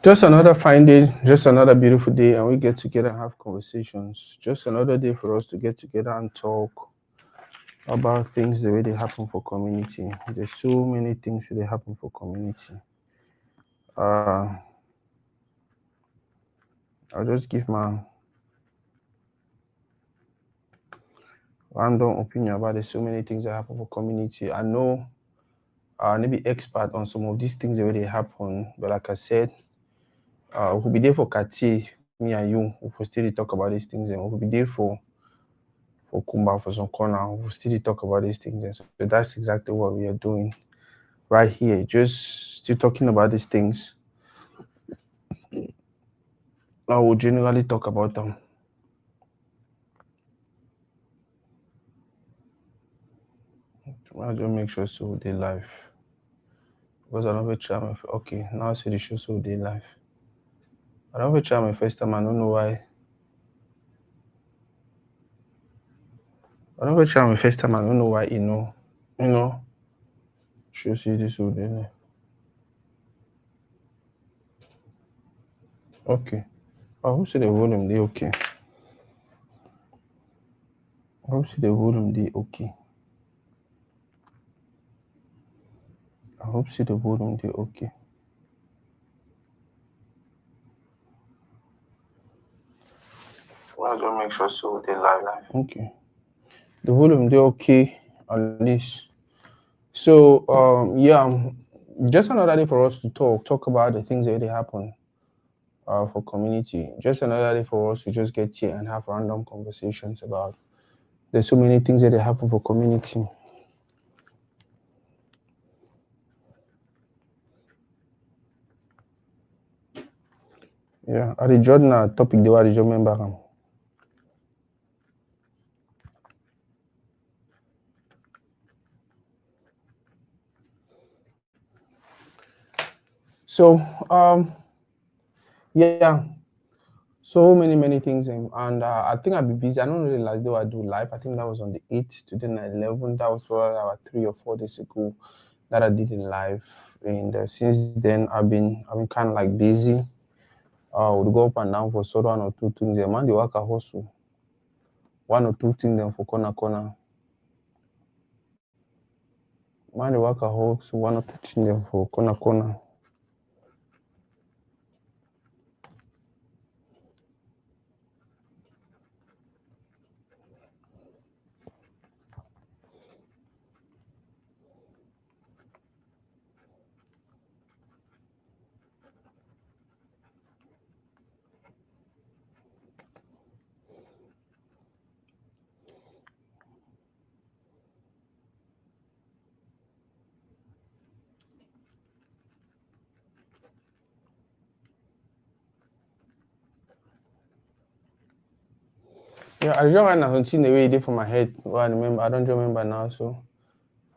Just another fine day, just another beautiful day, and we get together and have conversations. Just another day for us to get together and talk about things the way they happen for community. There's so many things that they happen for community. Uh, I'll just give my random opinion about there's so many things that happen for community. I know I may be expert on some of these things the way they happen, but like I said, we'll be there for Kati, me and you, we'll still talk about these things, and we'll be there for Kumba for some corner. We'll still talk about these things. And so that's exactly what we are doing right here. Just still talking about these things. I will generally talk about them. I just make sure so they live. Because I don't try my okay, now I see the show so they live. I don't try my first time, I don't know why. I don't try my first time, I don't know why you know, show see this so they live. Okay. I hope see the volume they okay. I hope see the volume they okay. I hope see the volume they okay. Well, just make sure so they live. Okay. The volume they okay at least. So yeah, just another day for us to talk about the things that they happen for community. Just another day for us to just get here and have random conversations about. There's so many things that they happen for community. Yeah, at the Jordan topic they were the remember. So yeah, so many things, and I think I'll be busy. I don't know the last day I do live. I think that was on the 8th, today the 11th. That was about 3 or 4 days ago that I did in live, and since then I've been kind of like busy. Would go up and down for sort one or two things. The man they work a hustle, one or two things them for corner. Man they work a hustle, one or two things them for corner. Yeah, I just right now something the way it did for my head. Well, I remember, I don't remember now. So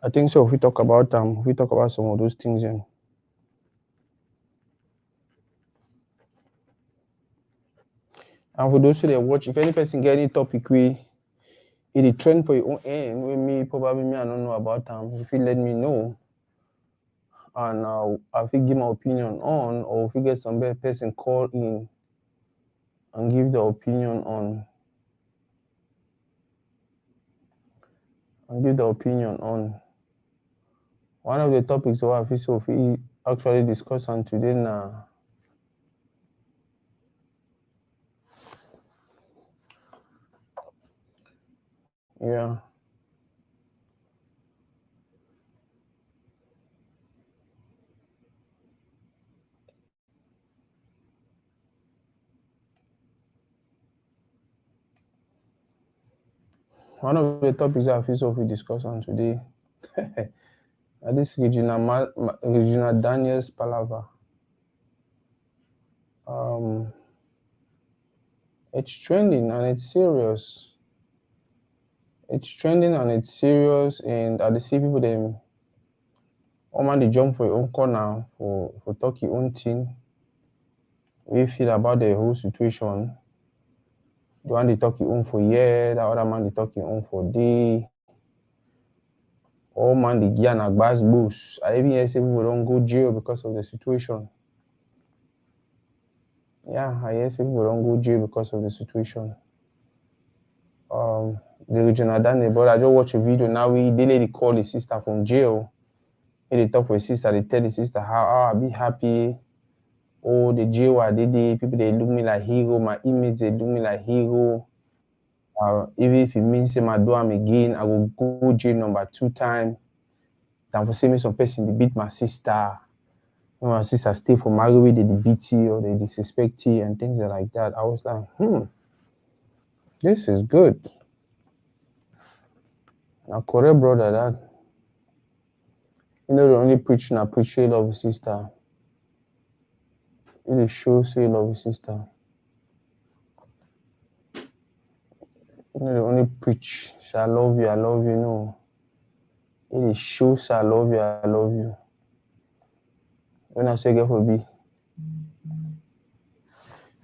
I think so. If we talk about if we talk about some of those things, and for those who they watch, if any person get any topic it is trend for your own end, with me probably me I don't know about if you let me know, and I will give my opinion on, or if you get some better person call in and give the opinion on, one of the topics I feel so we actually discuss on today now. Yeah. One of the topics I feel so we discuss on today. This Regina Daniels Palava. Um, it's trending and it's serious. It's trending and it's serious, and I see people them all man they jump for your own corner for talk your own thing. We feel about the whole situation. The one they talk your own for year, the other man they talk your own for day. All man they gear and bass boost. I even hear say people don't go jail because of the situation. Yeah, I hear say people don't go jail because of the situation. The regional Dane, but I just watch a video now. They lady call his sister from jail. And they talk with his sister. They tell his sister how I be happy. Oh, the jail where they did, people they look me like hero. My image they do me like hero. Even if it means say I do am again, I will go jail number 2 times. Than for say me some person they beat my sister. When my sister stay for married way they beat you or they disrespect you and things like that. I was like, this is good. Now correct brother that. You know the only preaching I preach say love his sister. It is show say love his sister. You know the only preach say I love you, no. It is show say I love you, I love you. When I say get for be.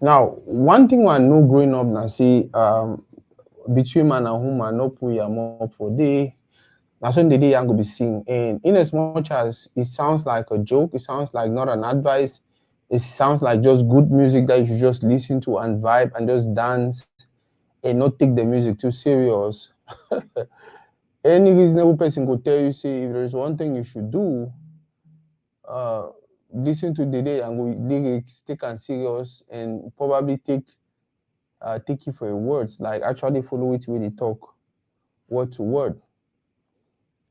Now, one thing I know growing up now see between man and woman, no put your mouth for day. That's when the day I'm gonna be seen. And in as much as it sounds like a joke, it sounds like not an advice, it sounds like just good music that you should just listen to and vibe and just dance and not take the music too serious. Any reasonable person could tell you, say, if there's one thing you should do, listen to the day and go lyrics, take and serious, and probably take you for your words, like actually follow it when they talk, word to word.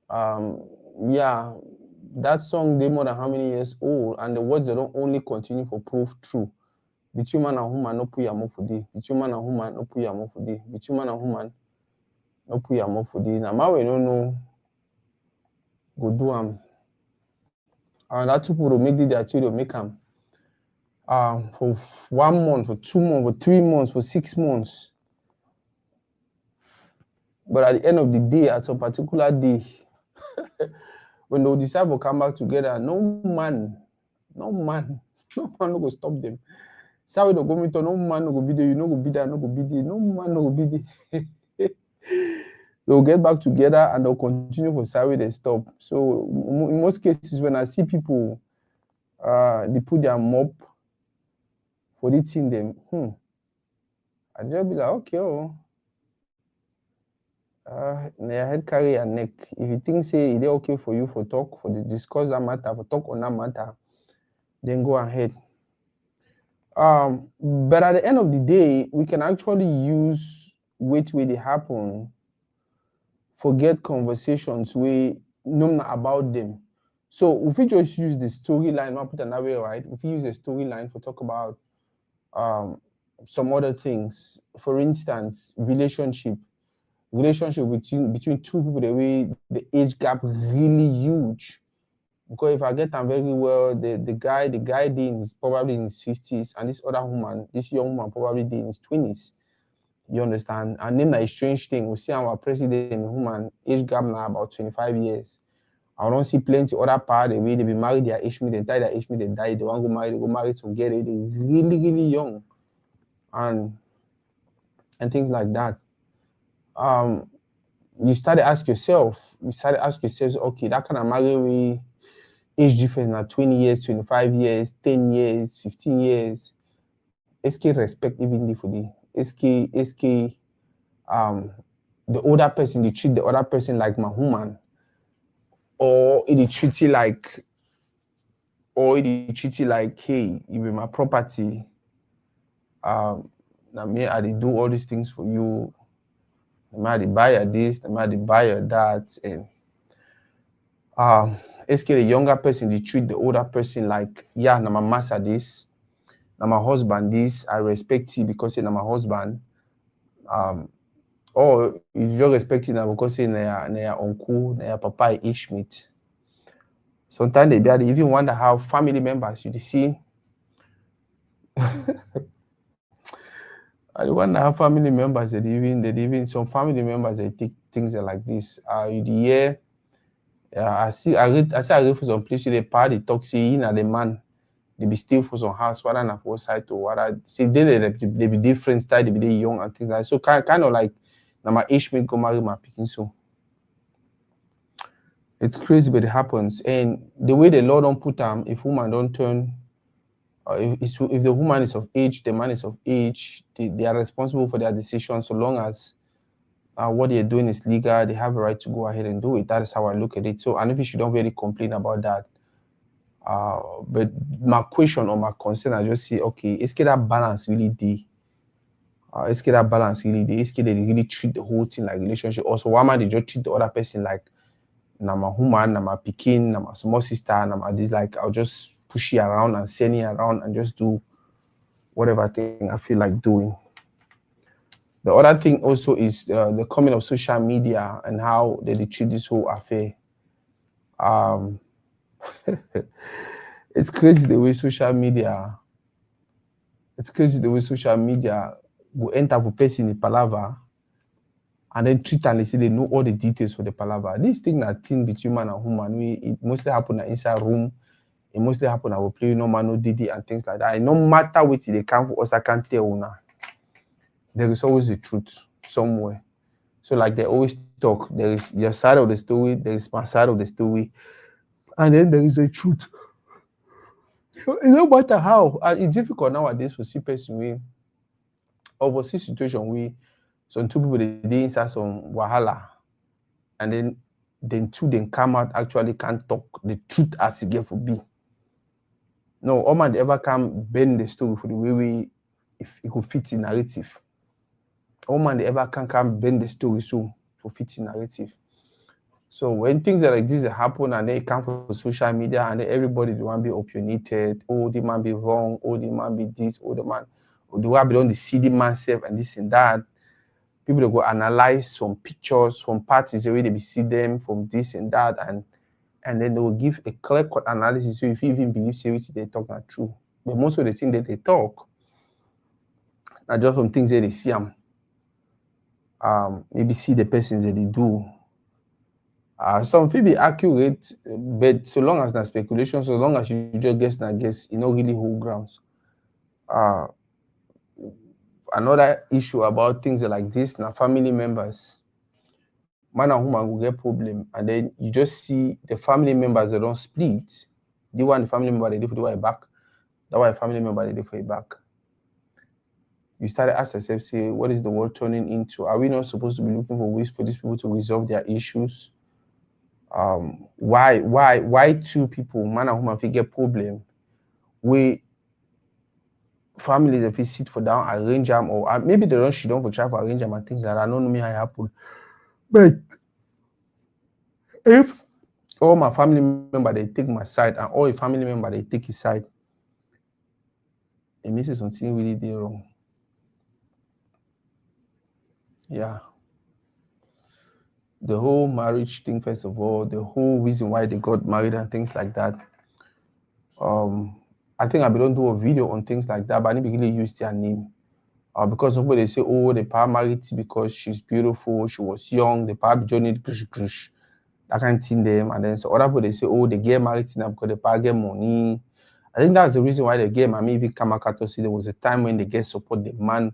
Yeah, that song they more than how many years old, and the words they don't only continue for proof true. Between man and woman, no put your mouth for day. Between man and woman, no put your mouth for day. Between man and woman, no put your mouth for day. Now, my we don't know, go do them. And that two people make the their children make them. For 1 month, for 2 months, for 3 months, for 6 months. But at the end of the day, at some particular day, when they decide to come back together, no man no man no go stop them. So they go meet, no man no go be there, you no go be there, no go be there, no man no go be there. They'll get back together and they'll continue for side they stop. So in most cases, when I see people, they put their mop for the thing them, I just be like, okay, their head carry your neck. If you think say it's okay for you for talk, for the discuss that matter, for talk on that matter, then go ahead. But at the end of the day, we can actually use which way they happen, forget conversations we know about them. So if we just use the storyline, not put another way, right? If we use a storyline for talk about some other things, for instance, relationship between two people, the way the age gap really huge. Because if I get them very well, the guy is probably in his 50s, and this young woman probably in his 20s. You understand? And then a strange thing, we see our president woman age gap now about 25 years. I don't see plenty other part the way they be married their age mate, they tie their age mate, they die, they want to go marry together, they really, really young. And things like that. You start to ask yourself, okay, that kind of marriage age difference now 20 years, 25 years, 10 years, 15 years. SK respect even for the SK the older person, they treat the other person like my woman, or they treat you like, hey, you be my property. Now me, I do all these things for you. I buy you this, I buy you that, and SK the younger person, they treat the older person like, yeah, now my master this, now my husband this, I respect you because you're my husband. Or you just respect it because say na your uncle, na your papa age mate. Sometimes they even wonder how family members you see. I wonder how family members they even some family members they take things like this. You hear, I read for some place they party talk say you know the man they be still for some house, whether na for side to whether see they be different style, they be young and things like that. So kind of like now my age mate go marry my picking so. It's crazy, but it happens. And the way the law don't put them, if woman don't turn if the woman is of age, the man is of age, they are responsible for their decisions so long as what they're doing is legal, they have a right to go ahead and do it. That is how I look at it. So, and if you shouldn't really complain about that. But my question or my concern, I just say, okay, is that balance really there? Is that balance really there? Is they really treat the whole thing like relationship? Also, why man they just treat the other person like na my woman, na my pikin, na my small sister, na my this, like I'll just push you around and send you around and just do whatever thing I feel like doing. The other thing also is the coming of social media and how they treat this whole affair. It's crazy the way social media. It's crazy the way social media will enter for person in palaver and then treat and they say they know all the details for the palaver. This thing that thing between man and woman, it mostly happen inside room. It mostly happen I will play no man, no Didi and things like that. And no matter what they come for us, I can't tell now. There is always the truth somewhere. So like they always talk, there is your side of the story, there is my side of the story, and then there is a truth. It no matter how, it's difficult nowadays for see person we oversee situation we some two people they inside some wahala, and then two then come out actually can't talk the truth as it get for be. No, all man they ever can bend the story for the way if it could fit in narrative. All man they ever can bend the story so for fit in narrative. So when things like this happen and they come for social media and then everybody they want to be opinionated, oh the man be wrong, oh the man be this, oh the man, oh the way be on the see the man self and this and that. People they go analyze some pictures from parties the way they be see them from this and that, and then they will give a clear-cut analysis. So if you even believe seriously they talk are true, but most of the things that they talk are just from things that they see them. Maybe see the persons that they do. Some feel be accurate, but so long as na speculation, so long as you just guess, you know really hold grounds. Another issue about things like this, now family members, man and woman will get problem, and then you just see the family members that don't split. The one the family member they do for the way back, that one the family member they do for your back. You started ask yourself, say, what is the world turning into? Are we not supposed to be looking for ways for these people to resolve their issues? Why two people, man and woman, if get problem, we families if you sit for down, arrange them, or maybe they don't she don't for try for arrange them and things like that. I don't know me how it happen. But if all my family member they take my side and all the family member they take his side, it means something really did wrong. Yeah. The whole marriage thing, first of all, the whole reason why they got married and things like that. I think I don't do a video on things like that, but I need to really use their name. Because somebody they say, oh, the power married because she's beautiful, she was young, the power journey crush. I can't see them, and then so other people they say, oh, they get married now because the power get money. I think that's the reason why they get. I mean, even Kamakato say there was a time when they get support the man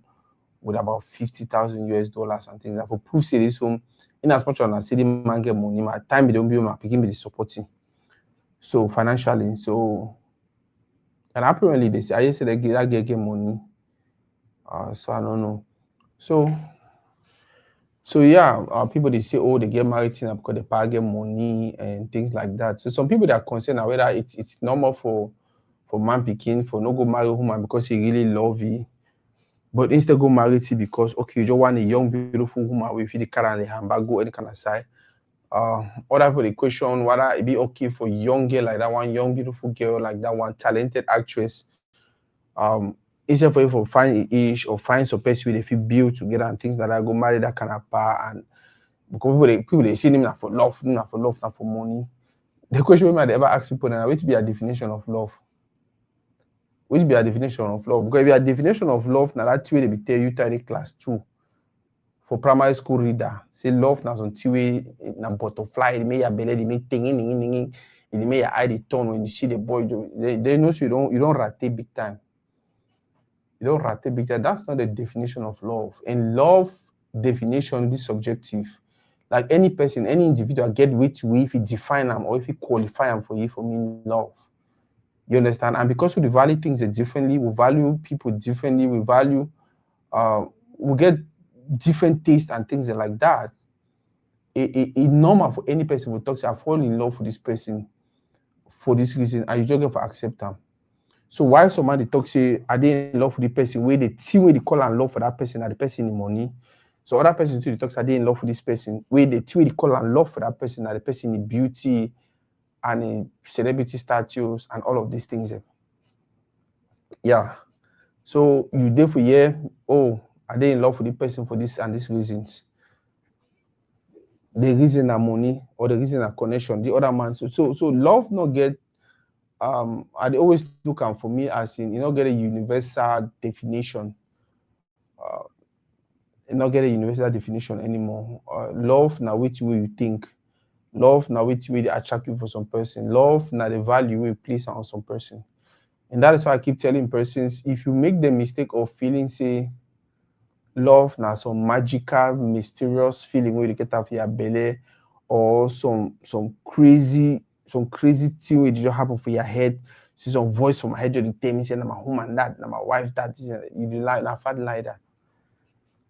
with about $50,000 and things like for proof say this home. In as much as I see the man get money, my time they don't be my picking be the supporting. So financially, so and apparently they say I just said they get money. So I don't know. So yeah, people they say, oh, they get married now because they pay get money and things like that. So some people that are concerned are whether it's normal for man picking for no go marry a woman because he really love you, but instead go marry it because okay, you just want a young beautiful woman with the car and the handbag, go any kind of side. Other people they question whether it be okay for young girl like that one, young beautiful girl like that one, talented actress. Instead for you to find an age or find some person they feel build together and things like that, go marry that kind of par, and because people they see them not for love, not for money. The question we might ever ask people now, which be a definition of love? Which be a definition of love? Because if you a definition of love, now that way they be tell you tiny class 2 for primary school reader. Say love now some way na butterfly, it may your belly, it may tinging, it may your eye the turn when you see the boy. They know so you don't rate big time. You don't rate big time. That's not the definition of love. And love definition is subjective. Like any person, any individual get which way if you define them or if you qualify them for you for me love. You understand? And because we value things differently, we value people differently, we value, we get different tastes and things like that. It's normal for any person who talks, I fall in love with this person for this reason, and you just get to accept them. So while somebody talks, say, are they in love with the person, where they see where they call and love for that person, and the person in money. So other person too, they talks, are they in love with this person, where they see where they call and love for that person, and the person in beauty and in celebrity status and all of these things. Yeah. So you therefore oh, are they in love with the person for this and these reasons? The reason are money or the reason are connection. The other man. So love not get I always look at for me as in you not get a universal definition. Not get a universal definition anymore. Love now which way you think. Love now which way they attract you for some person. Love now the value you place on some person. And that is why I keep telling persons, if you make the mistake of feeling, say, love now some magical, mysterious feeling where you get out of your belly, or some crazy thing where just happen for your head, see some voice from my head, you tell me, say, my woman that, my wife that, you like that, fat like that.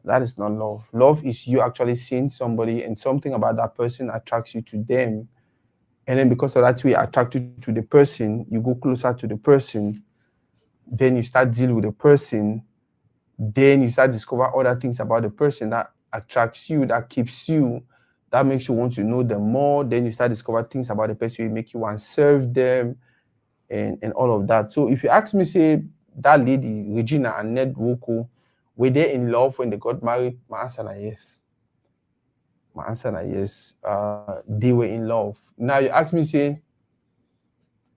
That is not love. Love is you actually seeing somebody and something about that person attracts you to them. And then because of that, you are attracted to the person, you go closer to the person, then you start dealing with the person, then you start discover other things about the person that attracts you, that keeps you, that makes you want to know them more. Then you start discover things about the person, you make you want to serve them and all of that. So if you ask me, say, that lady, Regina and Ned Nwoko, were they in love when they got married? My answer is yes. My answer is yes. They were in love. Now you ask me, say,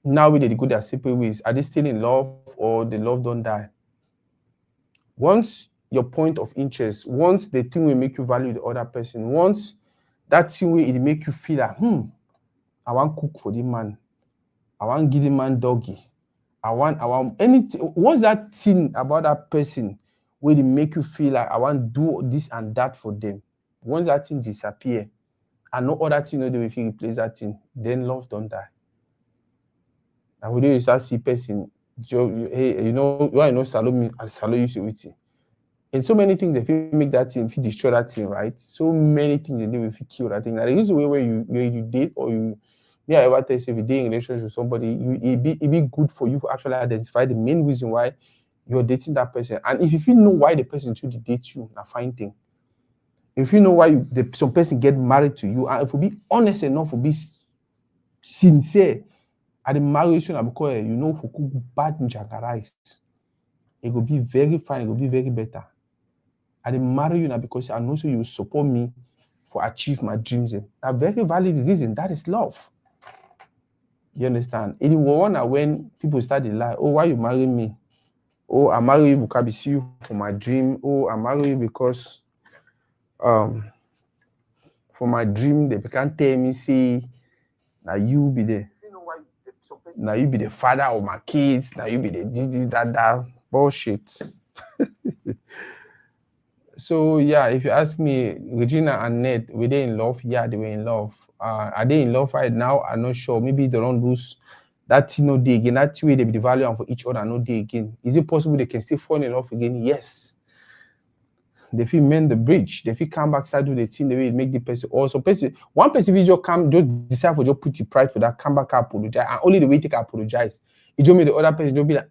now we did go their separate ways. Are they still in love or the love don't die? Once your point of interest, once the thing will make you value the other person, once that thing will it make you feel like, I want cook for the man, I want give the man doggy, I want anything. Once that thing about that person will make you feel like I want do this and that for them, once that thing disappear and no other thing no dey if you replace that thing, then love don't die. And when you start see person, hey, you know Salome used to with it. And so many things if you make that thing, if you destroy that thing, right? So many things they do if you kill that thing. Now there is a way where you date or you I ever tell you if you date in relationship with somebody, it be good for you to actually identify the main reason why you're dating that person. And if you know why the person should date you, a fine thing. If you know why some person get married to you, and if you be honest enough to be sincere at the marriage, because you know for cook bad njanga rice, it will be very fine, it will be very better. I didn't marry you now because I know so you support me for achieve my dreams. A very valid reason. That is love. You understand? It was one when people started to lie. Oh, why you marry me? Oh, I marry you because I see you for my dream. Oh, I marry you because for my dream they can't tell me say now you be the now you be the father of my kids. Now you be the this that bullshit. So yeah, if you ask me, Regina and Ned, were they in love? Yeah, they were in love. Are they in love right now? I'm not sure. Maybe they don't lose that thing no day again. That way they be the value for each other no day again. Is it possible they can still fall in love again? Yes. They feel mend the bridge. They feel come back side do the thing the way it make the person also one person will just decide for just put the pride for that, come back apologize, and only the way they can apologize. It just make the other person just be like,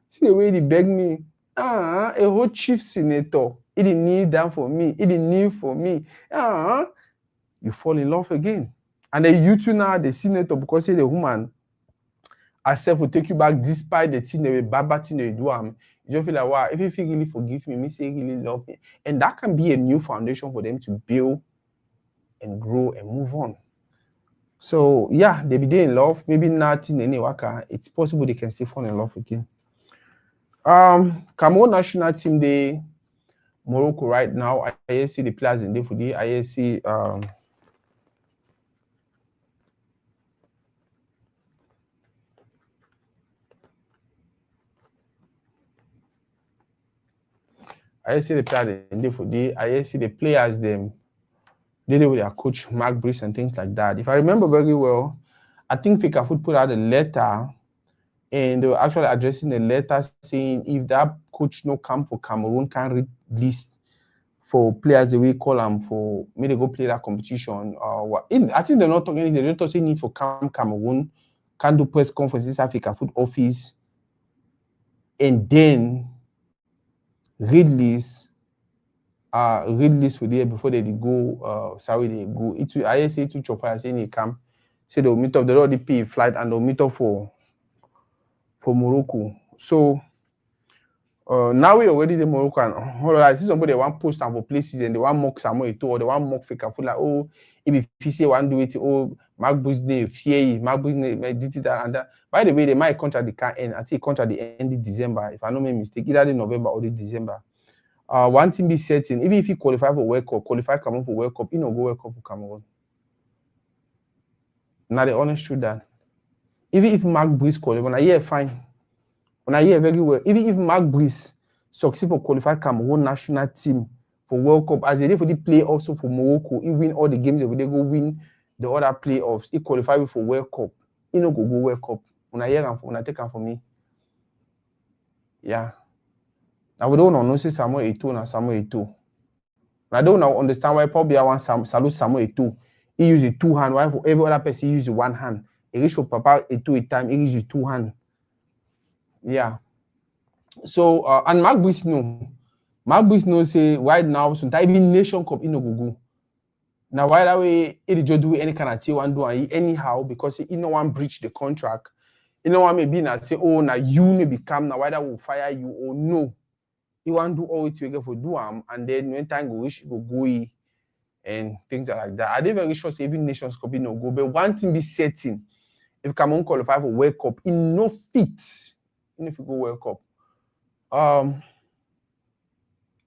see the way they beg me. A whole chief senator, he didn't kneel down for me, he didn't kneel for me. You fall in love again. And then you two now, the senator, because you're the woman, herself will take you back despite the thing they bad thing they do. You just feel like, wow, if you really forgive me say really love me. And that can be a new foundation for them to build and grow and move on. So yeah, they be there in love, maybe not in any waka. It's possible they can still fall in love again. Cameroon national team, they Morocco right now. I see the players in there for the I see the players in there for the I see the players them they with their coach Mark Brice and things like that. If I remember very well, I think Fecafoot put out a letter and they were actually addressing a letter saying if that coach no come for Cameroon, can read list for players the way call them for me to go play that competition. I think they're not talking anything. They're just saying need for Cameroon, can do press conference in Africa Foot Office, and then read list for there before they go. Sorry, they go. I say to Chofa saying he come. Say they'll meet up. They already pay flight and they'll meet up for Morocco. So now we already the Morocco and I see somebody want post and for places and they want mock Samuel Eto'o or they want mock Fecafoot like if you say one do it Mark Busney fear Mark Busney did that and that. By the way, they might contract the can end. I think contract the end of December if I don't make mistake, either the November or the December. One thing be certain, even if you qualify for World Cup, qualify Cameroon for World Cup, you know go World Cup for Cameroon. Now the honest truth that even if Mark Brice qualify, yeah fine. When I hear very well, even if Mark Brice succeed for qualify Cameroon national team for World Cup, as they did for the play also for Morocco, he win all the games, they go win the other playoffs, he qualify for World Cup. He no go World Cup. When I hear him, when I take him for me. Yeah. Now we don't know say Samuel Eto'o na Samuel Eto'o. I don't now understand why probably I want salute Samuel Eto'o. He use the two hand, why for every other person he use the one hand. He reach for Papa Eto'o a time, he use the two hand. Yeah. So and Mark Brice know say why now sometimes even Nation Cup in no go. Now why that way he just do any kind of thing one do and anyhow because he no one breach the contract. You know what maybe not say oh now you may become now why that will fire you or no. He want to do all it you for do and then when time go wish go and things like that. I didn't very sure say even Nations Cup no go, but one thing be certain if Cameroon qualify for World Cup, it no fit. Even if you go World Cup.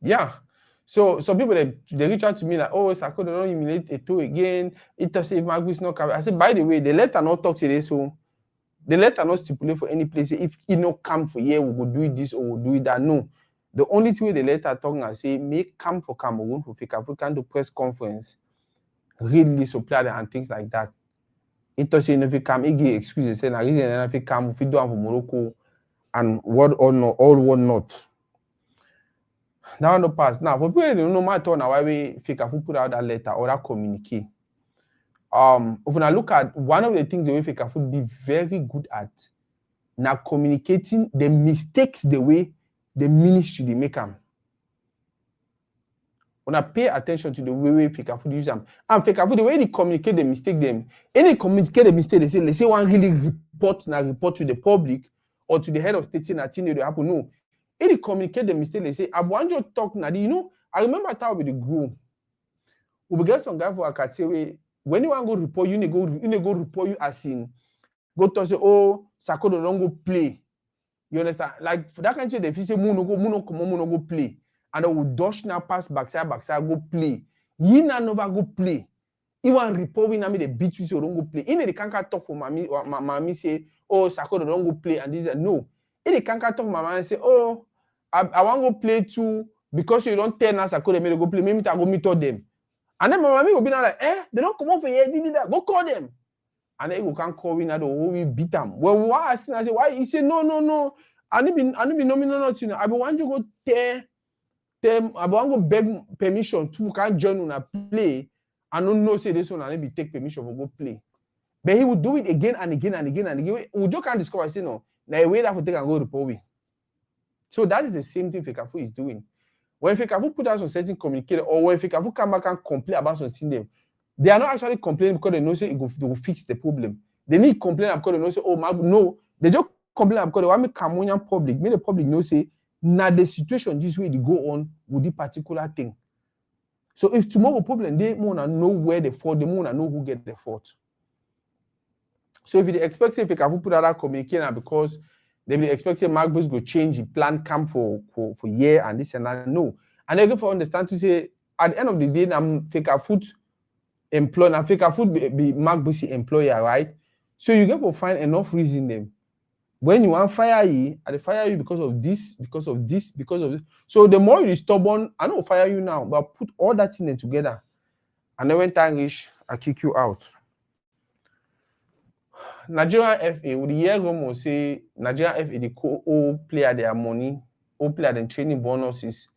Yeah. So some people they reach out to me like, oh, Sako, they don't humiliate Eto'o again. It does say if Mark Brice not come. I said, by the way, the letter not talk today, so the letter not stipulate for any place. If he no come for here, we will do this or we'll do that. No. The only thing the letter talking and say make come for Cameroon for Fecafoot do press conference, read list of players and things like that. It does say if he come, he give excuses say na reason if he come, if he do for Morocco and what or not, all what not. Now no pass. Now for people no matter now why we Fecafoot put out that letter or that communique. If I look at one of the things the way Fecafoot be very good at now communicating the mistakes the way the ministry they make them. When I pay attention to the way Fecafoot use them, and Fecafoot the way they communicate the mistake them, any communicate the mistake they say one really report to the public or to the head of state saying that thing they happen. No. They communicate the mistake, they say, I want you to talk now. You know, I remember how with the groom. We get some guy for Akatewe. When you want to go report, you go report you as in go to say, oh, Sako don't go play. You understand? Like for that kind of thing, they say Muno go play. And they will dodge now pass backside, go play. You never go play. You want report we now me the beat you so don't go play. They can't talk for mommy say, oh, Sako don't go play and this no. They can't talk for mama and say, oh, I want to go play too because you don't tell us I could go play. Maybe I go meet all them. And then my mommy will be like, they don't come over here, did that. Go call them. And then you can't call me now, we beat them. Well, we were asking, I said, why? He said, no. I need be nominal nothing. I want you go tell I want to beg permission to can join on a play. I don't know say this one and maybe take permission for go play. But he would do it again and again and again and again. We just can't discover, say no. Now wait that for take and go report we. So that is the same thing Fecafoot is doing. When Fecafoot put out some certain communicator or when Fecafoot come back and complain about something, they are not actually complaining because they know say they will fix the problem. They need complain because they know say, oh, no. They just complain because they want make Cameroonian public, make the public know say, now the situation this way they go on with the particular thing. So if tomorrow problem, they want to know where the fault, they want to know who get the fault. So if you expect say Fecafoot put out that communicator because they will expect say Mark Brice go change the plan camp for year and this and that. No. And they go for understand to say at the end of the day, I'm Fecafoot employer, now Fecafoot be Mark Brice employer, right? So you get to find enough reason them. When you want fire you, I fire you because of this, because of this, because of this. So the more you stubborn, I don't fire you now, but put all that in together. And then when time reach, I kick you out. Nigerian FA, with the year Romo say Nigerian FA the all player their money, all player them training bonuses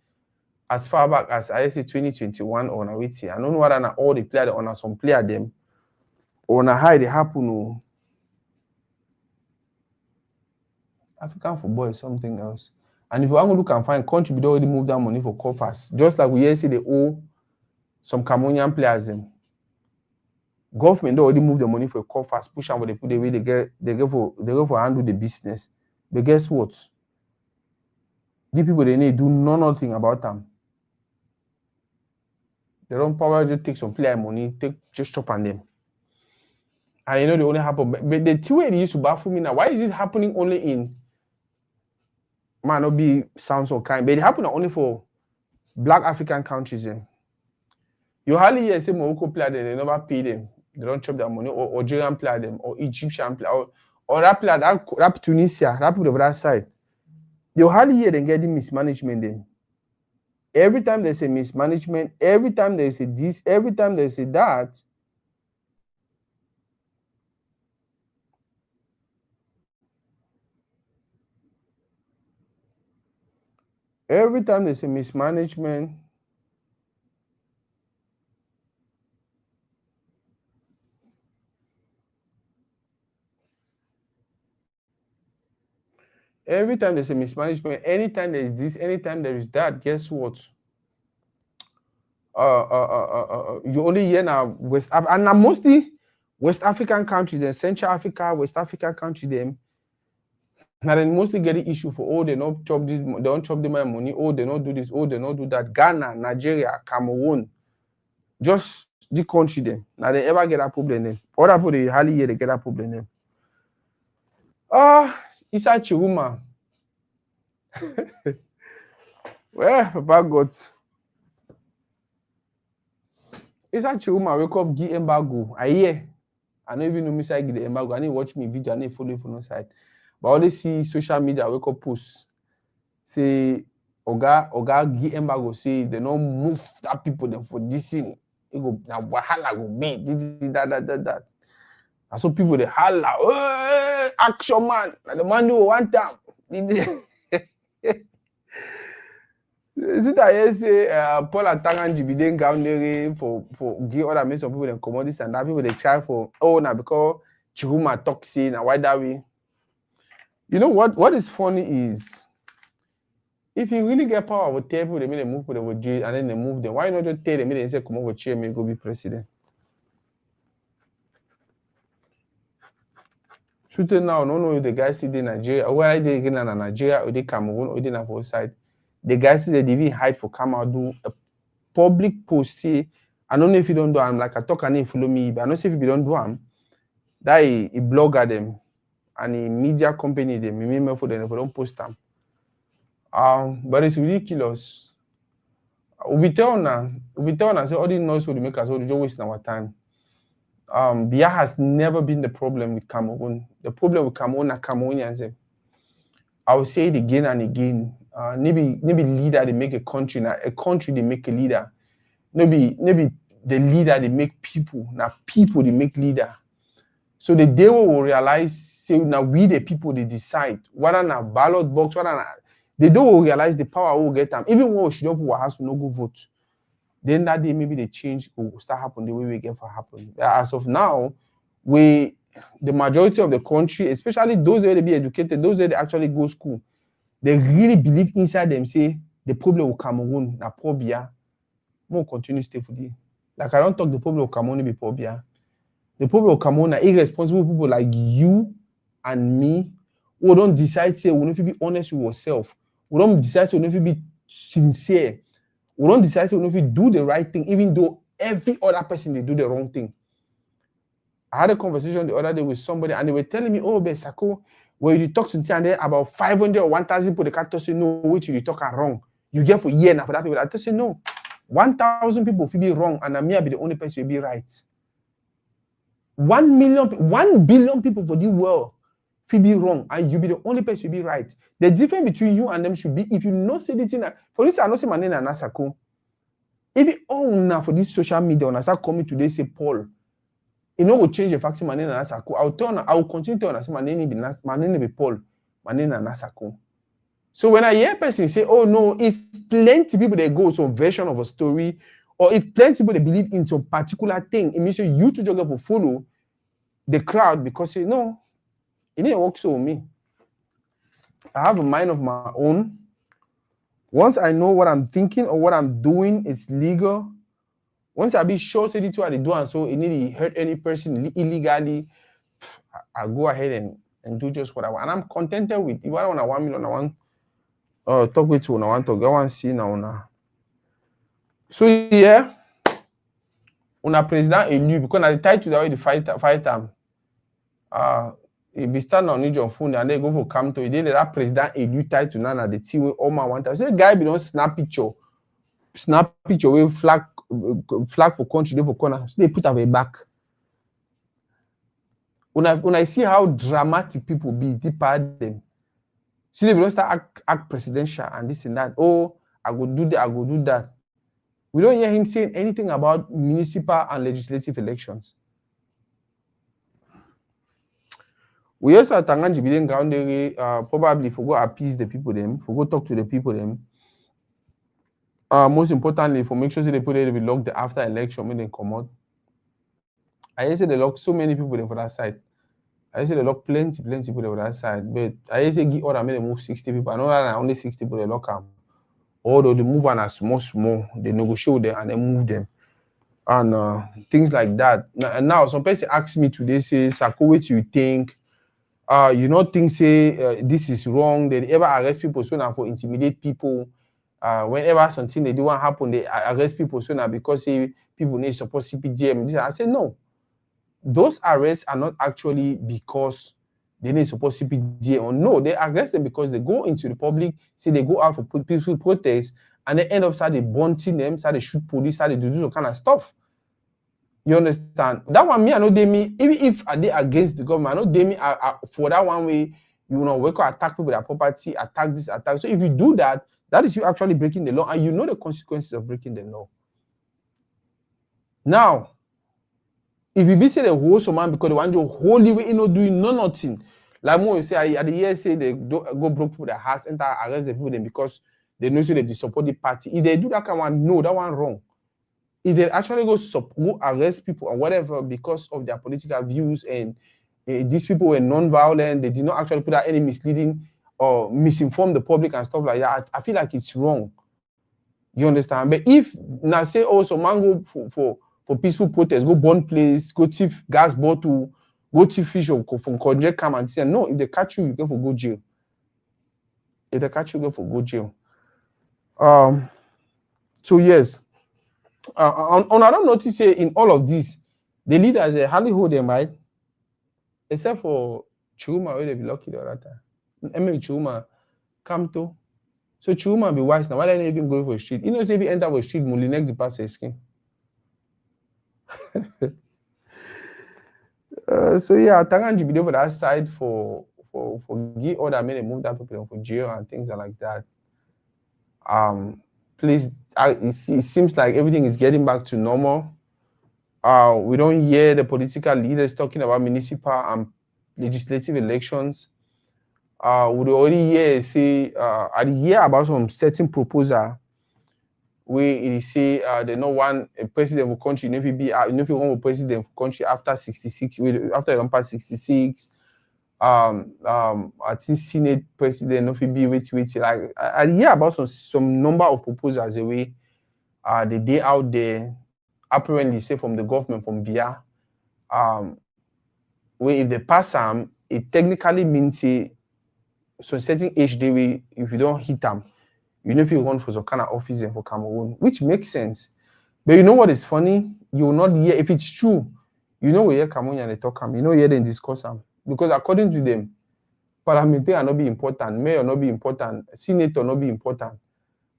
as far back as I say 2021 or now wait here. I don't know whether all the player on some player them or na how they happen. No. African football is something else. And if you want to look and find country, they already move that money for coffers. Just like we here see they owe some Cameroonian players them. Government already move the money for coffers, push them where they put the way they go for handle the business. But guess what? The people they need do nothing about them. They don't probably just take some player money, just chop on them. And you know they only happen. But the two way they used to baffle me now. Why is it happening only in might not be sounds so kind, but it happen only for black African countries then. You hardly hear say Morocco player them, they never pay them. They don't chop their money, or Algerian player them, or Egyptian player, or that player that Tunisia, that people of that side. You hardly hear them getting mismanagement then. Every time there's a mismanagement, every time there's a this, every time there's a that. Every time there's a mismanagement. Every time there's a mismanagement, anytime there's this, anytime there is that, guess what? You only hear now West Africa, and now mostly West African countries and Central Africa, West African countries, them. Now they mostly get the issue for they don't chop this, they don't chop the money, they don't do this, they don't do that. Ghana, Nigeria, Cameroon, just the country them. Now they ever get a problem them. Other people they hardly hear they get a problem them. Issa Chiruma. Well, Papa got Issa Chiruma wake up give embargo. I hear. I don't even know me say give the embargo. I need watch me video, I need follow for no side. But I always see social media wake up posts. Say Oga give embargo, say they don't move that people them for this thing. It go now wahala go be that. And so people they holla, hey, action man, like the man do one time. Is it that you say Paul and Tanganji be then down there for give other men some people then commodities and that people they try for now because Chiruma toxic and why that way? You know what is funny is if you really get power over table, they move people they would do and then they move them. Why not just tell them and say come over chair me go be president? Shooting now, no if the guys see the Nigeria, or whether they again in Nigeria or they Cameroon or they na for side. The guys see they even hide for camera do a public post. Say, I don't know if you don't do them, like I talk and they follow me, but I don't see if you don't do them. That he blogger them and a media company them, remember for them if don't post them. But it's ridiculous. We tell now, say all the noise will make us all just waste our time. Biya has never been the problem with Cameroon. The problem with Cameroon are Cameroonians. I will say it again and again. Maybe leader they make a country. Now a country they make a leader. Maybe the leader they make people. Now people they make leader. So the day will realize, say now we the people they decide whether na ballot box, whether na they don't realize the power will get them. Even when we should not put house to no go vote. Then that day maybe the change will start happening the way we get for happen. As of now, the majority of the country, especially those where they be educated, those where they actually go school, they really believe inside them say the problem with Cameroon na poor Biya. More continue stay for the. Like I don't talk the problem of Cameroon be poor Biya. The problem of Cameroon are irresponsible people like you and me who don't decide say we don't be honest with ourselves. We don't decide say we don't be sincere. We don't decide if we do the right thing, even though every other person they do the wrong thing. I had a conversation the other day with somebody, and they were telling me, "Oh, Besako, when you talk to and there about 500 or 1,000 people, they can't say no, which you talk are wrong. You get for year now for that people. I say no, 1,000 people will be wrong, and I'm be the only person will be right. 1 billion people for the world will be wrong, and you be the only person will be right. The difference between you and them should be if you know say the thing. For instance, I know say my name is Nasako. If you own now for this social media, when I start coming today, say Paul, It no go change the fact my name na Nasako. I will continue to say my name be Paul, my name na Nasako. So when I hear person say, oh no, if plenty people they go some version of a story, or if plenty people they believe in some particular thing, it means you to just go follow the crowd because you know it didn't work so with me. I have a mind of my own. Once I know what I'm thinking or what I'm doing, it's legal. Once I be sure say what they do and so it need to hurt any person illegally, I go ahead and do just what I want. And I'm contented with if I want 1 million, I want talk with you, I want to go and see now. So yeah, on a president élu because na the title that way the fight time. If be stand on your phone and they go for come to it, that president élu title now na the thing wey all man want. So the guy be don't snap picture wey flag for country dey for corner. So they put away back. When I see how dramatic people be, deep part them. See, they don't start act presidential and this and that. Oh, I go do that, I go do that. We don't hear him saying anything about municipal and legislative elections. We also at Tanganji Biden ground probably for go appease the people them, for go talk to the people them. Most importantly, for make sure they put it, they will lock the after election when they come out. I say they lock so many people there for that side. I say they lock plenty people there for that side. But I say give order they move 60 people. I know that only 60 people they lock them. Although they move on as small, they negotiate with them and they move them. And things like that. Now some person ask me today, say, Sako, what you think? You not think say this is wrong? They ever arrest people so now for intimidate people? Whenever something they do want happen, they arrest people so now because say people need support CPDM. I say no. Those arrests are not actually because they need support CPDM or no, they arrest them because they go into the public, say they go out for peaceful protests, and they end up start bunting them, start to shoot police, start to do some kind of stuff. You understand? That one me, I know they me, even if I did against the government, I know they me for that one way, you know, we can attack people with their property, attack this, attack. So if you do that, that is you actually breaking the law, and you know the consequences of breaking the law. Now, if you be say the whole man because they want you holy way, you know, doing nothing. Like more you say at the year say they go broke people their hearts, enter arrest the people them because they know say they support the party. If they do that kind of one, no, that one wrong. If they actually go arrest people or whatever because of their political views and these people were non-violent, they did not actually put out any misleading or misinform the public and stuff like that, I feel like it's wrong. You understand? But if now say also man go for peaceful protest, go burn place, go thief gas bottle, go thief fish from Konje come and say no, if they catch you, you go for go jail. If they catch you, go for go jail. So yes. I don't notice say in all of this, the leaders hardly hold them right, except for Chuma, where they be lucky the other time. Emily Chuma come to. So Chuma be wise now. Why don't they even go for a street? You know, say if you enter for a street, Molinex the pass his skin. So yeah, Tanganji be there for that side for give order, many move that people for jail and things like that. Please, it seems like everything is getting back to normal. We don't hear the political leaders talking about municipal and legislative elections. We already hear say I hear about some certain proposal where it say they no want a president of country, if you want a president of country after 66, after you pass 66. I think Senate president of be wait. Like I hear about some number of proposals the way the day out there, apparently say from the government from BIA, where if they pass them, it technically means so certain age day way if you don't hit them, you know if you run for some kind of office for Cameroon, which makes sense. But you know what is funny? You will not hear if it's true. You know we hear Cameroon and they talk them. You know hear them discuss them. Because according to them, parliamentary not be important, mayor not be important, senator not be important.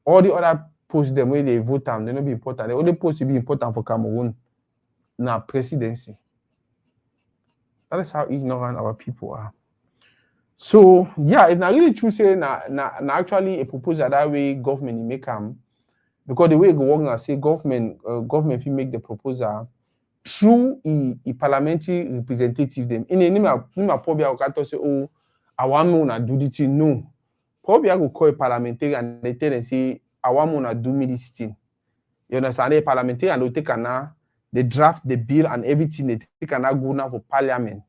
All the other posts them where they vote them, they not be important. The only post to be important for Cameroon now presidency. That is how ignorant our people are. So yeah, it's not really true say na actually a proposal that way government make them, because the way it go work now say government if you make the proposal, through a parliamentary representative them. In a probably I can say, oh, I want to do this thing. No. Probably I go call a parliamentarian and they tell them say, I want to do me this thing. You understand? A parliamentarian will take they draft the bill and everything, they take go now for parliament.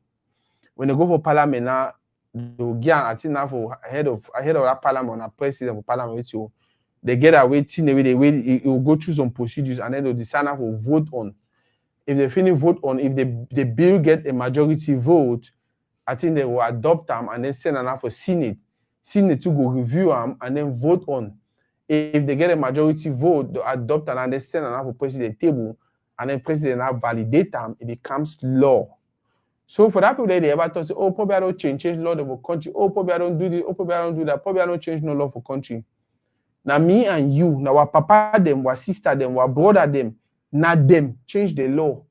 When they go for parliament now, they'll get I think now for head of that parliament or president for parliament with you. They get away it will go through some procedures and then they'll decide now for vote on. If they finish vote on, if the bill get a majority vote, I think they will adopt them and then send them for Senate. Senate to go review them and then vote on. If they get a majority vote, they adopt them and then send them for president table and then president now validate them, it becomes law. So for that people they ever thought, say, oh, probably I don't change law for country. Oh, probably I don't do this. Oh, probably I don't do that. Probably I don't change no law for country. Now me and you, now our papa them, our sister them, our brother them, not them change the law.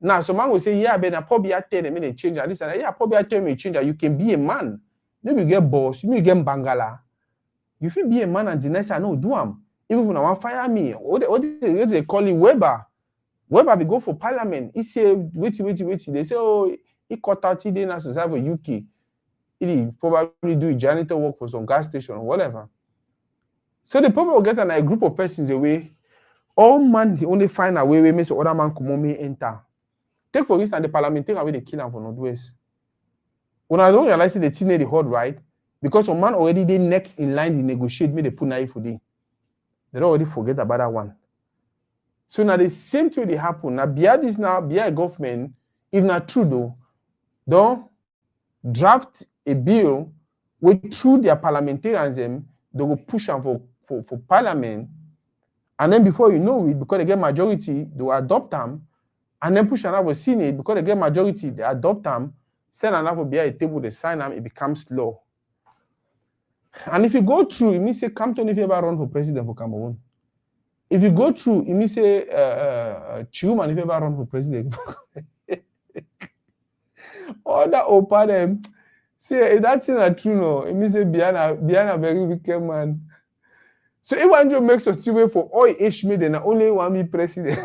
Now some man will say, yeah, but now probably I tell them they change and this and that. Yeah, probably I tell me change. You can be a man. Maybe you get boss, maybe you get bangala. You feel be a man and the next I know do am. Even when I want fire me, what they call it Weber. Weber be go for parliament. He say, wait. They say, oh, he cut out today now society for UK. He probably do janitor work for some gas station or whatever. So the people will get a group of persons away. All man only find a way make so other man come on me enter. Take for instance the parliamentarian where they kill him for Northwest. When I don't realize the thing they hold right, because some man already they next in line to negotiate me they put knife for day. They don't already forget about that one. So now the same thing they happen. Now behind this now, behind government, if not true though, don't draft a bill with through their parliamentarians they will push them for parliament. And then before you know it, because they get majority, they will adopt them, and then push another Senate, because they get majority, they adopt them, send another behind a table, they sign them, it becomes law. And if you go through, it means say Campton if you ever run for president for Cameroon. If you go through, it means say Chiuman if you ever run for president. All that open them. Say if that thing are true, no, it means say Biana a very wicked man. So if one job makes a way for all Ishmael, then only one be president.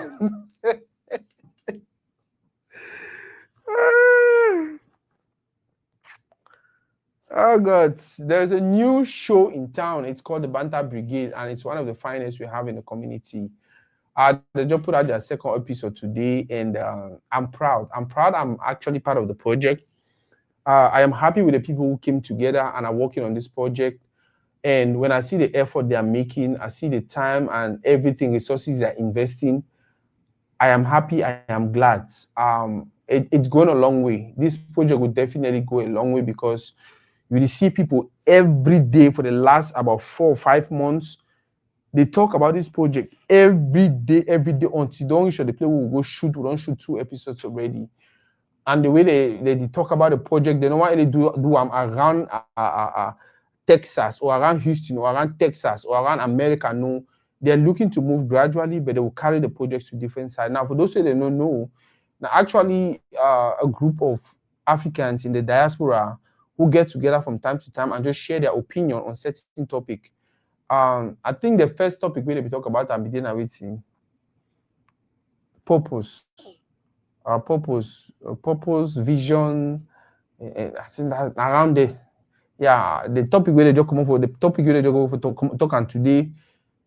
Oh God, there's a new show in town. It's called the Banter Brigade, and it's one of the finest we have in the community. They just put out their second episode today, and I'm proud. I'm actually part of the project. I am happy with the people who came together and are working on this project. And when I see the effort they are making, I see the time and everything, resources they're investing, I am happy, I am glad. It's going a long way. This project will definitely go a long way because you will see people every day for the last about 4 or 5 months. They talk about this project every day until don't reach the play. We will go shoot. We don't shoot 2 episodes already. And the way they talk about the project, they don't want to do around Texas or around Houston or around Texas or around America. No, they're looking to move gradually, but they will carry the projects to different sides. Now, for those who don't know, now actually a group of Africans in the diaspora who get together from time to time and just share their opinion on certain topic. I think the first topic we talk about and begin with purpose. Purpose, vision. I think that around the topic where they just come up for the topic where they just go for talk today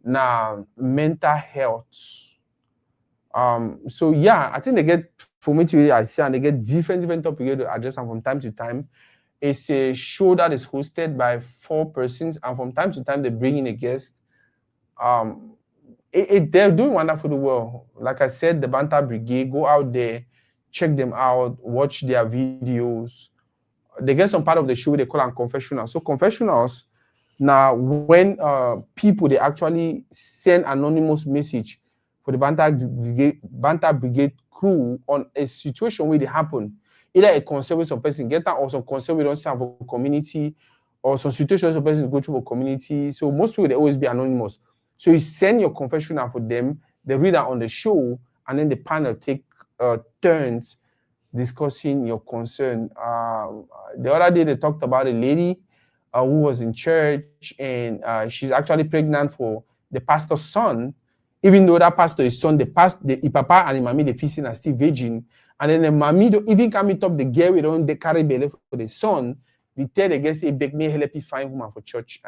now mental health. So yeah, I think they get for me to I see and they get different topics to address them from time to time. It's a show that is hosted by 4 persons, and from time to time they bring in a guest. They're doing wonderfully well. Like I said, the Banter Brigade, go out there, check them out, watch their videos. They get some part of the show they call them confessionals. So confessionals, now when people they actually send anonymous message for the Banter Brigade crew on a situation where they happen. Either a concern with some person get that or some concern we don't have for community or some situations some person go through for community. So most people they always be anonymous. So you send your confessional for them, they read that on the show, and then the panel take turns discussing your concern. The other day they talked about a lady who was in church and she's actually pregnant for the pastor's son Even though that pastor is son, the papa and the mommy, the fishing are still virgin. And then the mommy don't even come meet up the girl we don't they carry belly for the son. They tell the girl say, beg me help you find woman for church.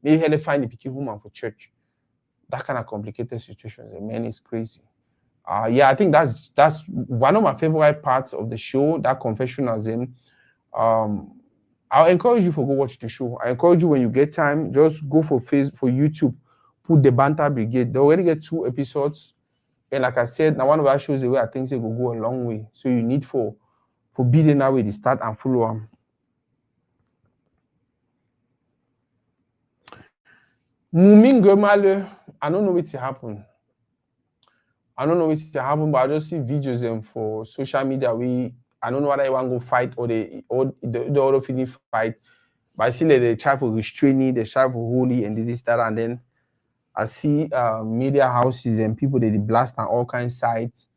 May help find the picky woman for church. That kind of complicated situations. The man is crazy. Yeah, I think that's one of my favorite parts of the show, that confessionalism. I'll encourage you to go watch the show. I encourage you when you get time, just go for YouTube, put the Banter Brigade. They already get 2 episodes. And like I said, now one of our shows the way I think they will go a long way. So you need for building that way to start and follow them. Muming Gemale, I don't know what to happen. I don't know what to happen, but I just see videos them for social media. I don't know whether they want to go fight or the other feeling fight. But I see that they try for restraining, they try for holy and this, that, and then I see media houses and people they blast on all kinds of sites.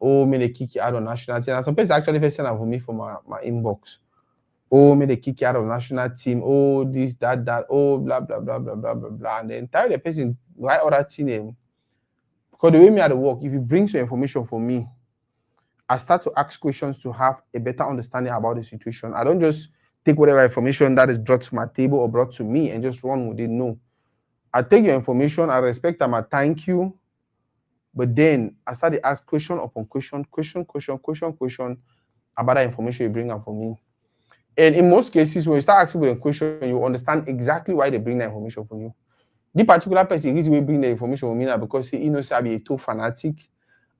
Oh, may they kick you out of national team. And some people actually first send for me for my inbox. Oh, may they kick you out of national team. Oh, this, that. Oh, blah, blah, blah, blah, blah, blah, blah. And then tell the person why other team name. Because the way me at the work, if you bring some information for me, I start to ask questions to have a better understanding about the situation. I don't just take whatever information that is brought to my table or brought to me and just run with it. No. I take your information, I respect them, I thank you. But then I start to ask question upon question about that information you bring up for me. And in most cases, when you start asking for a question, you understand exactly why they bring that information for you. The particular person reason we bring the information for me now because he knows I be a too fanatic.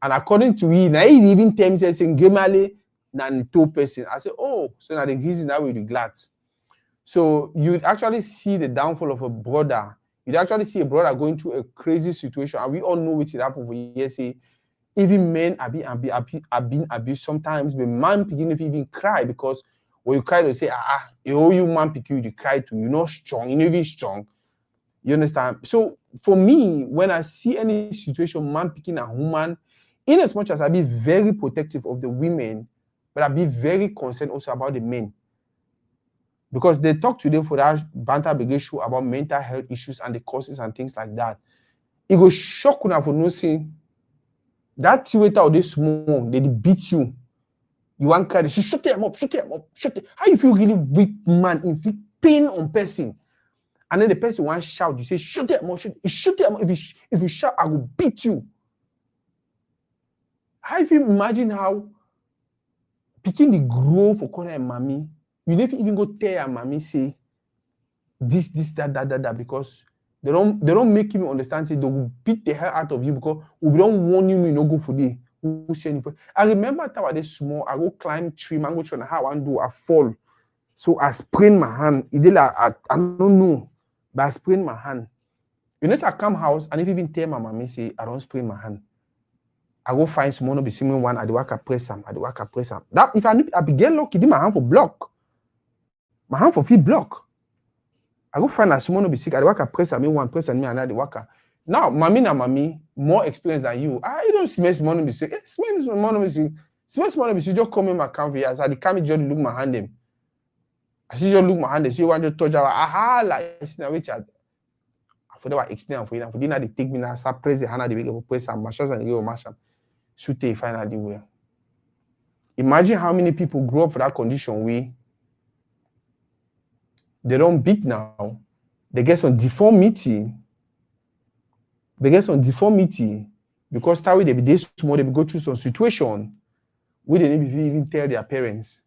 And according to him, now he even tells me saying Gemale na the two person. I say, oh, so now the reason that we be glad. So you'd actually see the downfall of a brother. You'd actually see a brother going through a crazy situation, and we all know what it happened for years. Say, even men are being abused sometimes, but man begin to even cry because when you cry, they say, you man begin to cry too. You're not strong, you're not even strong. You understand? So for me, when I see any situation, man picking a woman, in as much as I be very protective of the women, but I be very concerned also about the men. Because they talk today for that Banter Brigade show about mental health issues and the causes and things like that. It will shock you for no saying that theater or this small, they beat you. You want cry, they say, shut them up. How you feel really weak man, inflict pain on person? And then the person wants shout, you say, shut them up, shoot them up. If you shout, I will beat you. How if you imagine how picking the grow for corner and mommy, you never even go tell your mommy say this, that, because they don't make you understand. Say they will beat the hell out of you because we don't want you no go for the. I remember that I was small. I go climb tree, man, go try how I do. I fall, so I sprain my hand. It did like I don't know, but I sprain my hand. You know, I come house and if even tell my mommy say I don't sprain my hand, I go find someone be similar one. I do work press them. That if I begin lucky, my hand for block. My hand for feet block. I go find a someone be sick. I do work press me one press and me another worker. Now, mommy, more experience than you. I don't smell someone be sick. Smell someone be sick. Smell someone be sick. Just come in my camp here. As I come just look my hand them. I see just look my hand. See you want to touch our like now wait. For that I explain for you. For dinner they take me now. Start press the hand at the way press some machines and give mash. Shoot they finally well. Imagine how many people grow up for that condition where they don't beat now. They get some deformity. Because that way they be this small, they be go through some situation where they need to even tell their parents.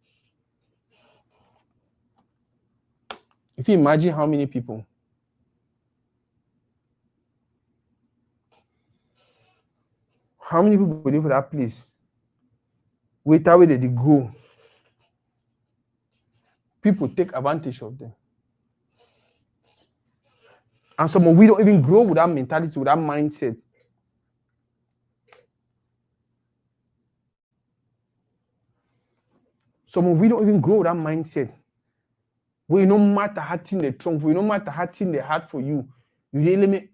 If you imagine how many people live for that place, wait that way they grow. People take advantage of them. And some of we don't even grow with that mentality, with that mindset. Some of we don't even grow with that mindset. Where no matter how thin the trunk, no matter how thin the heart for you, you really me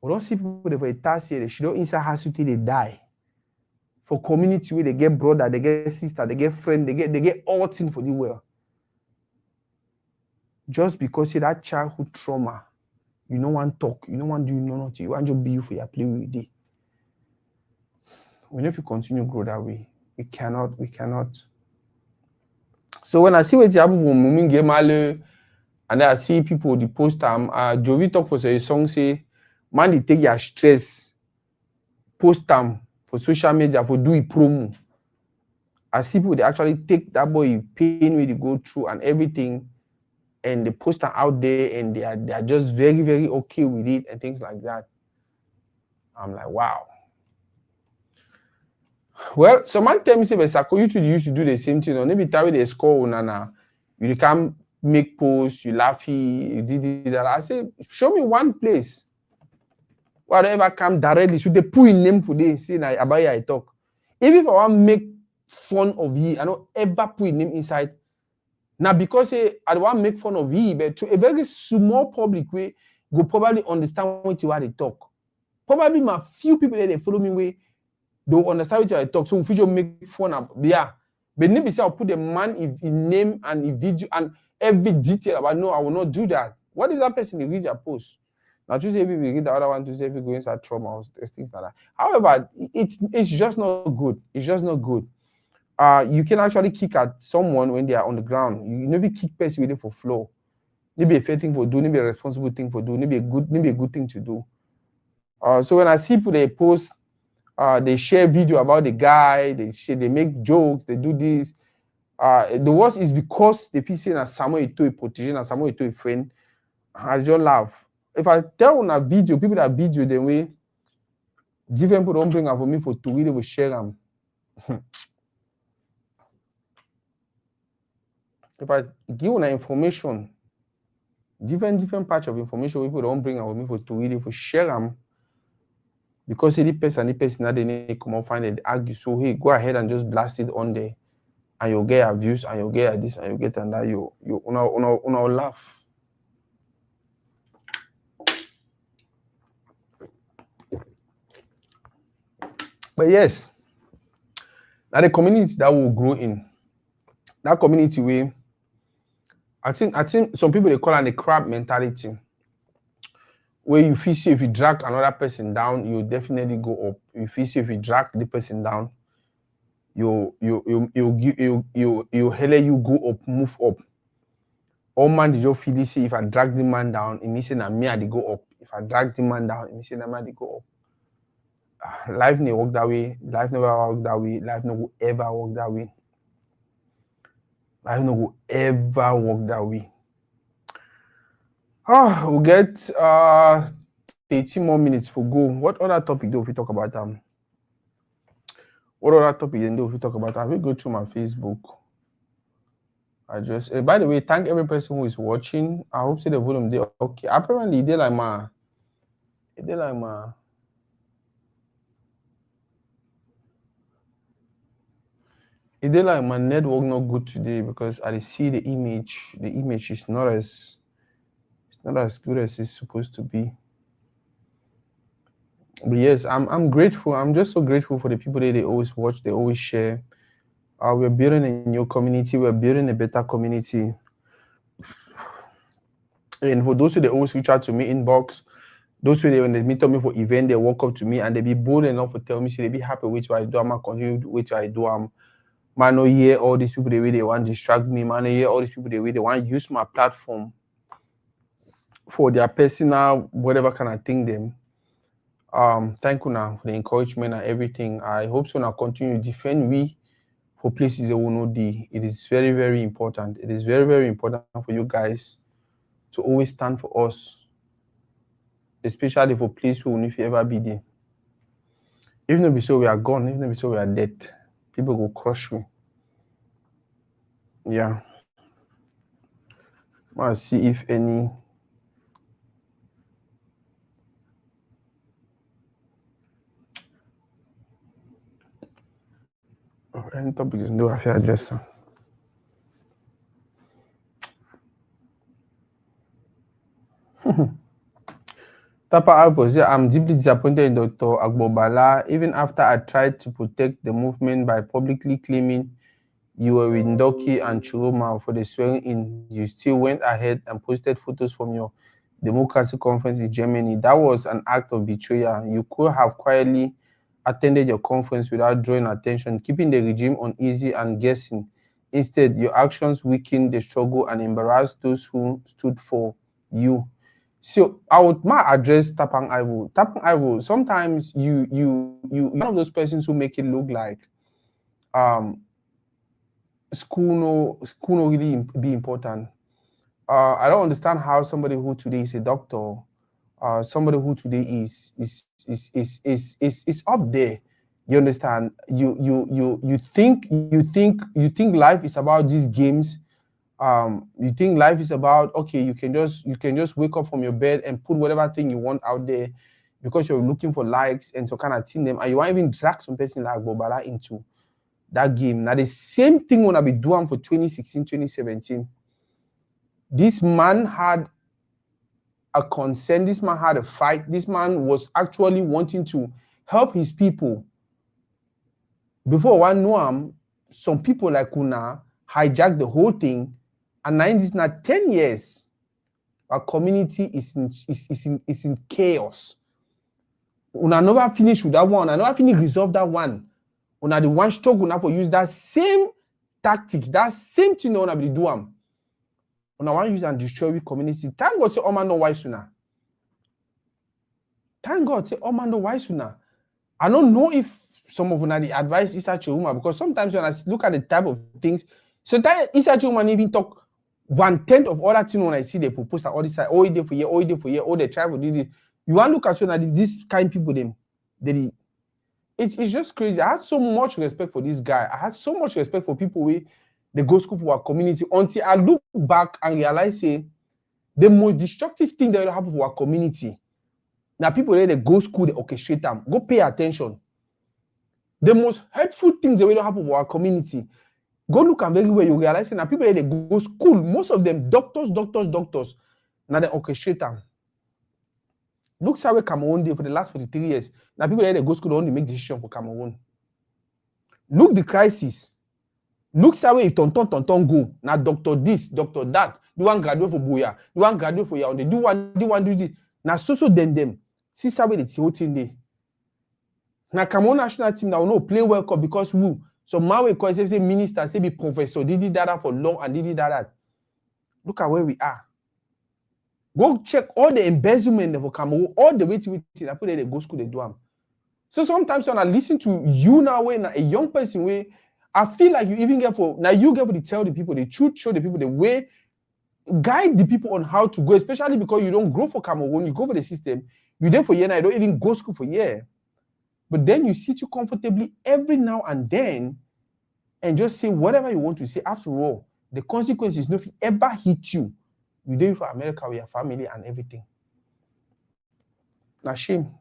We don't see people that for a task here, they should not inside house until they die. For community where they get brother, they get sister, they get friend, they get all things for the world. Just because of that childhood trauma, You no want talk. You no want do nothing. You want to be you for your play with it. We know if you continue grow that way, we cannot. So when I see what happen for Muminge Male, and I see people the post Jovi talk for a song say, man, they take your stress, post them for social media for do it promo. I see people they actually take that boy pain where they go through and everything, and they post them out there, and they are just very, very okay with it and things like that. I'm like, wow. Well, someone tell me say, Sako, you used to do the same thing. Or maybe time they score Nana, you can't make posts, you laughy, you did that. I say, show me one place where I ever come directly. So they put in name for this. See, now about I talk. Even if I want make fun of ye, I don't ever put in name inside. Now because I don't want make fun of ye, but to a very small public way, go probably understand what you are they talk. Probably my few people that they follow me way. Don't understand what I talk. So if you make fun of yeah. But maybe say I'll put the man in name and in video and every detail about no, I will not do that. What is that person read your post? Now to say if we read the other one to say if we go inside trauma or things like that. However, it's just not good. It's just not good. You can actually kick at someone when they are on the ground. You never kick person with it for flow. Maybe a fair thing for do, maybe a responsible thing for do, maybe a good thing to do. So when I see people they post they share video about the guy, they make jokes, they do this. The worst is because they feel saying that Samuel Eto'o a protege and Samuel Eto'o a friend. I just laugh. If I tell on a video, people that video the way different people don't bring up for me for to really will share them. If I give una information, different parts of information people don't bring up for me for to really for share them. Because the person that they need come and find it, argue. So hey, go ahead and just blast it on there. And you'll get your views, and you'll get this, and you'll get that. You laugh. But yes, now the community that will grow in that community way. I think some people they call it the crab mentality, where you feel see if you drag another person down, you definitely go up. You feel see if you drag the person down, you hell you go up, move up. All man did you feel this if I drag the man down, it means that me I go up. If I drag the man down, it means that me I go up. Life never work that way. Life never work that way. Life never ever work that way. Life never ever work that way. We'll get 18 more minutes for go. What other topic do we talk about? What other topic do we talk about? I will go through my Facebook. I just by the way, thank every person who is watching. I hope see the volume there. Okay. Apparently they like my network not good today because I see the image. The image is not as good as it's supposed to be. But yes, I'm grateful. I'm just so grateful for the people that they always watch, they always share. We're building a new community. We're building a better community. And for those who they always reach out to me inbox, those who they when they meet me for event, they walk up to me and they be bold enough to tell me, say they be happy with what I do. I'm gonna continue with what I do. Man, no hear all these people the way they want to distract me. Man, no hear all these people the way they want to use my platform for their personal whatever kind of thing them. Thank you now for the encouragement and everything. I hope so now continue to defend me for places they will not be. It is very, very important. It is very, very important for you guys to always stand for us, especially for places who will if you ever be there. Even if we say we are gone, even if we say we are dead, people will crush you. Yeah. Let's see if any. Any topic is no affair address. Tapa Alpo says, I'm deeply disappointed in Dr. Agbobala. Even after I tried to protect the movement by publicly claiming you were with Ndoki and Churuma for the swearing in, you still went ahead and posted photos from your Democracy Conference in Germany. That was an act of betrayal. You could have quietly attended your conference without drawing attention, keeping the regime uneasy and guessing. Instead, your actions weakened the struggle and embarrassed those who stood for you. So I would might address Tapang Ivo. Tapang Ivo, sometimes you're one of those persons who make it look like um school no really be important. I don't understand how somebody who today is a doctor, somebody who today is up there. You understand? You think life is about these games. You think life is about, okay, you can just wake up from your bed and put whatever thing you want out there because you're looking for likes and to kind of team them, and you want even drag some person like Bobala into that game. Now the same thing when I be doing for 2016, 2017. This man had a concern. This man had a fight. This man was actually wanting to help his people. Before one know him, some people like Una hijacked the whole thing, and now this now 10 years, our community is in chaos. Una never finish with that one. I never finish resolve that one. Una the one struggle now for use that same tactics, that same thing una be do am. Una want use and destroy the community. Thank God say Oma no wise una. Thank God say Oma no wise una. I don't know if some of una the advice Issa Chiroma, because sometimes when I look at the type of things, sometimes Issa Chiroma even talk 1/10 of all that thing when I see they propose that all this side, oh they for year, oh they for year, oh they try for this. You want to look at you this kind of people them. It's just crazy. I had so much respect for this guy. I had so much respect for people where they go school for our community until I look back and realize say the most destructive thing that will happen for our community. Now people there they go school, they orchestrate them. Go pay attention. The most hurtful things that will happen for our community. Go look and very well, you realize now people there they go school, most of them doctors. Now they orchestrate them. Look how Cameroon did for the last 43 years. Now people there they go school only make decision for Cameroon. Look the crisis. Look how if tonton go. Now doctor this, doctor that. The one graduate for Boya. The one graduate for Yaoundé. Do one do this. Now so them. See how they whole thing there. Now Cameroon national team now no play World Cup because who? So now we call say minister, say be professor, did that for long and did that. Look at where we are. Go check all the embezzlement for Cameroon, all the way to I put there they go school, they do them. So sometimes when I listen to you now, when a young person way, I feel like you even get for now you get for to tell the people the truth, show the people the way, guide the people on how to go, especially because you don't grow for Cameroon, you go for the system, you there for year now, you don't even go school for year. But then you sit you comfortably every now and then and just say whatever you want to say. After all, the consequences no ever hit you. You do it for America with your family and everything. Now shame.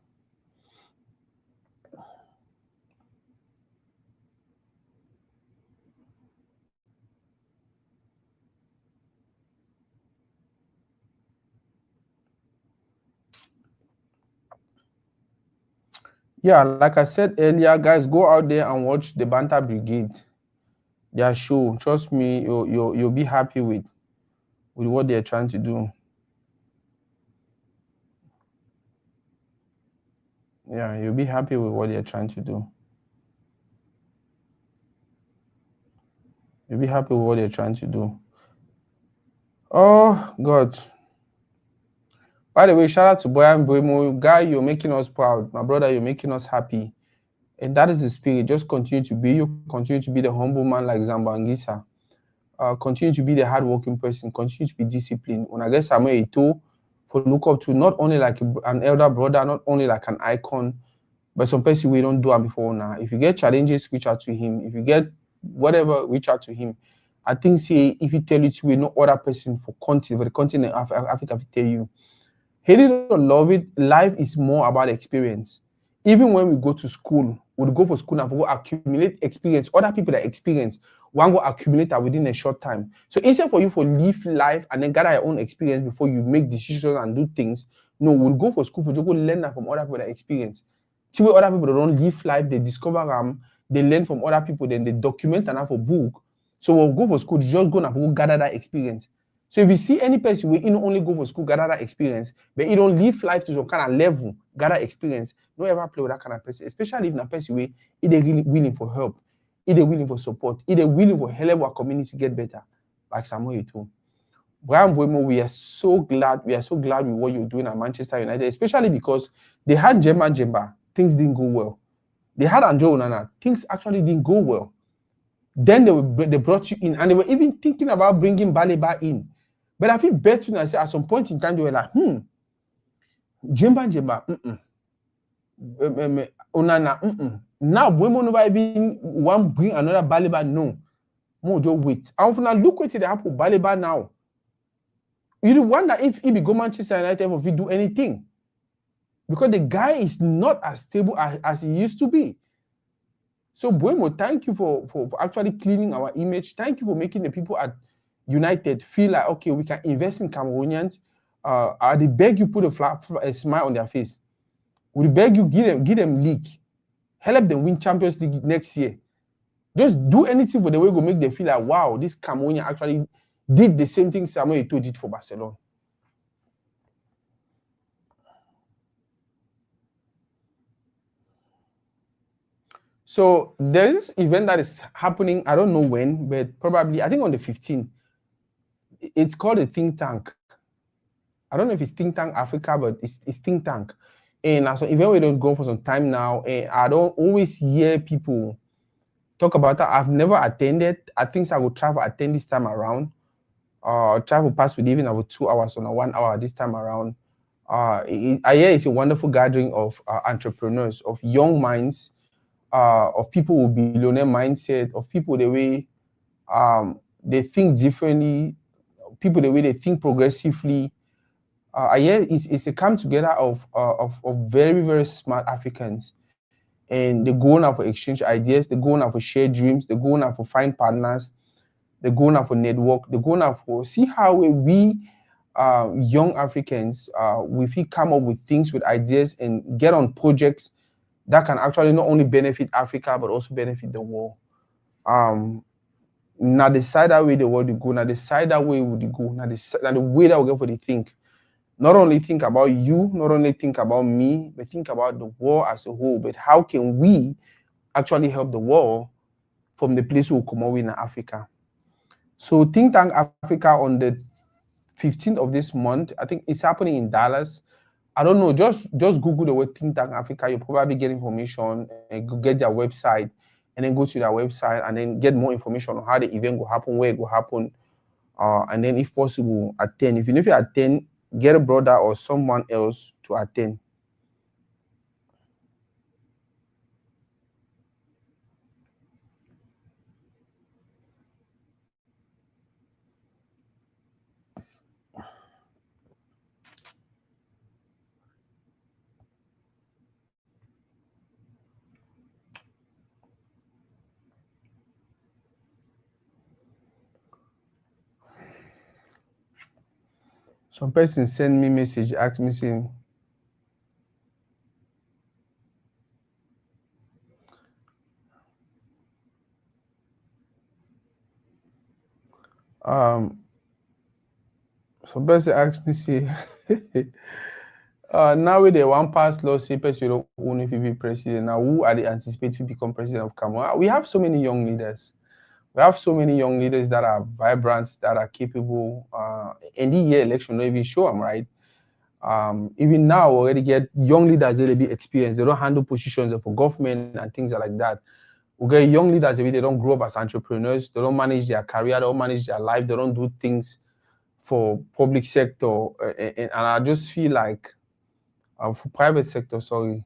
Yeah, like I said earlier, guys, go out there and watch the Banter Brigade. Their show. Trust me, you'll be happy with what they're trying to do. Yeah, you'll be happy with what they're trying to do. You'll be happy with what they're trying to do. Oh, God. By the way, shout out to Boyan Buemo. Guy, you're making us proud. My brother, you're making us happy. And that is the spirit. Just continue to be you. Continue to be the humble man like Zambangisa. Continue to be the hardworking person. Continue to be disciplined. When I guess Samuel Eto'o, for look up to not only like an elder brother, not only like an icon, but some person we don't do it before now. If you get challenges, reach out to him. If you get whatever, reach out to him. I think say if he tell you to, no other person for the continent of Africa will tell you. Hate it or love it, life is more about experience. Even when we go to school, we'll go for school and we'll accumulate experience. Other people that experience, one will accumulate that within a short time. So instead for you to live life and then gather your own experience before you make decisions and do things, no, we'll go for school for you go learn that from other people that experience. See where other people don't live life, they discover them, they learn from other people, then they document and have a book. So we'll go for school, just go and gather that experience. So if you see any person where you don't only go for school, gather that experience, but you don't live life to some kind of level, gather experience, don't ever play with that kind of person, especially if that person where they're really willing for help, if they're willing for support, if they're willing for help our community get better, like Samuel too. Brian Buemo, we are so glad with what you're doing at Manchester United, especially because they had Jemba Jemba, things didn't go well. They had Andrew Onana, things actually didn't go well. Then they brought you in, and they were even thinking about bringing Baleba in. But I feel better and say at some point in time they were like, Jemba, Onana, Now Buemo never even want bring another Baleba. No, more just wait. And if now look what they happen Baleba now. You wonder if he be go Manchester United if he do anything, because the guy is not as stable as he used to be. So Buemo, thank you for actually cleaning our image. Thank you for making the people at United feel like, okay, we can invest in Cameroonians. I beg you put a smile on their face. We beg you give them league, help them win Champions League next year. Just do anything for the way go make them feel like, wow, this Cameroonian actually did the same thing Samuel Eto'o did for Barcelona. So there's this event that is happening. I don't know when, but probably I think on the 15th. It's called a think tank. I don't know if it's Think Tank Africa, but it's Think Tank. And as an event we don't go for some time now, and I don't always hear people talk about that. I've never attended. I think I will try to attend this time around. Try to pass with even about 2 hours on a 1 hour this time around. I hear it's a wonderful gathering of entrepreneurs, of young minds, of people with billionaire mindset, of people the way they think differently, people the way they think progressively. I hear it's a come together of very, very smart Africans, and they go now for exchange ideas, they go now for share dreams, they go now for find partners, they go now for network, they go now for see how we young Africans we come up with things, with ideas, and get on projects that can actually not only benefit Africa but also benefit the world. Now decide that way the world will go, now decide that way would go, now the way that we get for the think. Not only think about you, not only think about me, but think about the world as a whole. But how can we actually help the world from the place we come out in Africa? So Think Tank Africa on the 15th of this month, I think it's happening in Dallas. I don't know, just Google the word Think Tank Africa. You'll probably get information and get their website, and then go to their website and then get more information on how the event will happen, where it will happen, and then if possible, attend. If you attend, get a brother or someone else to attend. Some person send me message, ask me saying, some person ask me say, now with the one pass law say person don't own if you be president. Now who are they anticipate to become president of Cameroon? We have so many young leaders. We have so many young leaders that are vibrant, that are capable. And the year election don't even show them, right? Even now already get young leaders that they be experienced. They don't handle positions for government and things like that. We get young leaders, they don't grow up as entrepreneurs. They don't manage their career. They don't manage their life. They don't do things for public sector. And I just feel like for private sector, sorry.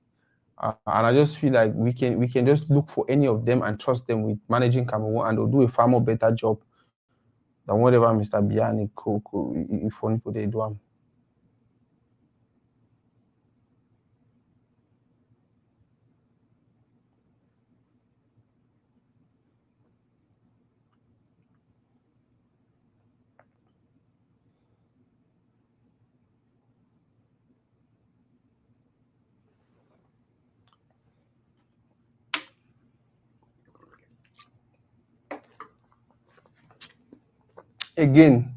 And I just feel like we can just look for any of them and trust them with managing Cameroon, and they'll do a far more better job than whatever Mr. Biani Koko if people they do. Again,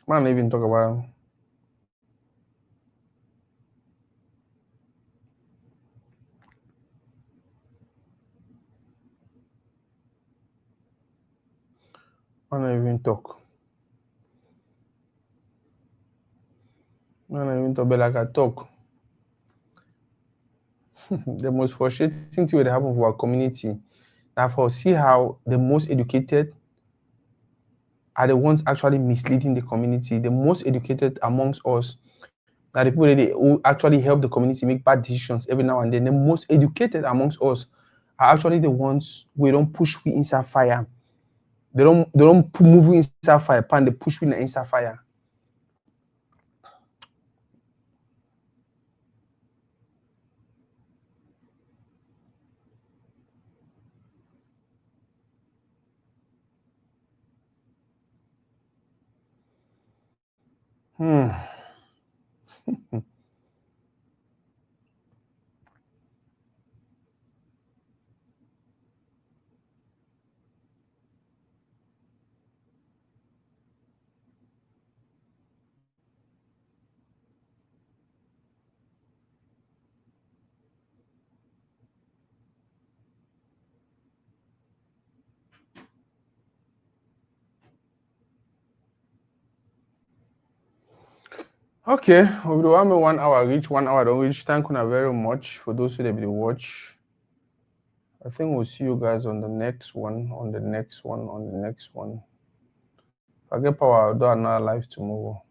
Man, even talk about. Man, even talk. Man, even talk. But like I talk. The most frustrating thing that happen for our community. Now, for see how the most educated are the ones actually misleading the community. The most educated amongst us are the people who actually help the community make bad decisions every now and then. The most educated amongst us are actually the ones we don't push we inside fire. They don't move we inside fire pan, they push we inside fire. Okay, we do have 1 hour reach, 1 hour don't reach. Thank you very much for those who they will watch. I think we'll see you guys on the next one, on the next one. If I get power, I'll do another live tomorrow.